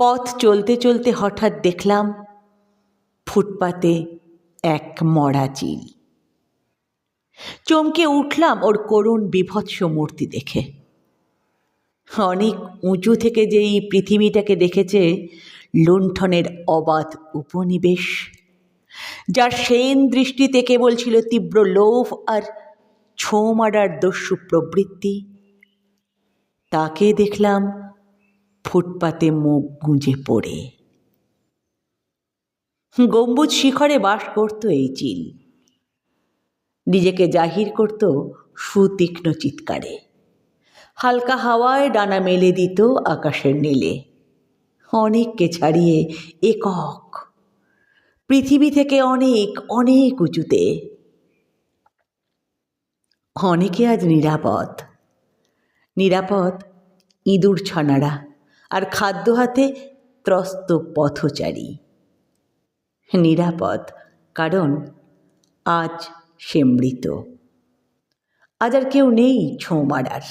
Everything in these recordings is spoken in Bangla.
পথ চলতে চলতে হঠাৎ দেখলাম ফুটপাতে এক মরা চিল। চমকে উঠলাম ওর করুণ বিভৎস মূর্তি দেখে। অনেক উঁচু থেকে যে এই পৃথিবীটাকে দেখেছে লুণ্ঠনের অবাধ উপনিবেশ, যার সেন দৃষ্টিতে কেবল ছিল তীব্র লোভ আর ছোঁ মারার দস্যু প্রবৃত্তি, তাকে দেখলাম ফুটপাতে মুখ গুঁজে পড়ে। গম্বুজ শিখরে বাস করত এই চিল, নিজেকে জাহির করত সুতীক্ষ্ণ চিৎকারে। হালকা হাওয়ায় ডানা মেলে দিত আকাশের নীলে, অনেককে ছাড়িয়ে একক, পৃথিবী থেকে অনেক অনেক উঁচুতে। অনেকে আজ নিরাপদ, নিরাপদ ইঁদুর ছানারা আর খাদ্য হাতে ত্রস্ত পথচারী। নিরাপদ কারণ আজ সে মৃত। আজ আর কেউ নেই ছোঁ মারার।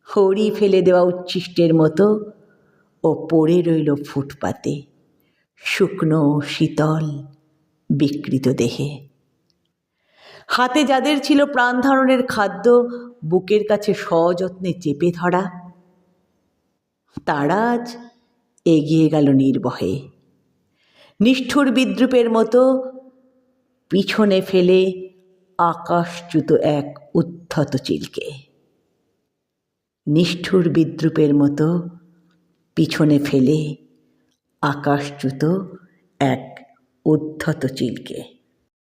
হরি ফেলে দেওয়া উচ্ছিষ্টের মতো ও পড়ে রইল ফুটপাতে, শুকনো শীতল বিকৃত দেহে। হাতে যাদের ছিল প্রাণ ধারণের খাদ্য বুকের কাছে সযত্নে চেপে ধরা, তারা আজ এগিয়ে গেল নির্ভয়ে, নিষ্ঠুর বিদ্রূপের মতো পিছনে ফেলে আকাশচ্যুত এক উদ্ধত চিলকে। নিষ্ঠুর বিদ্রূপের মতো পিছনে ফেলে আকাশচ্যুত এক উদ্ধত চিলকে।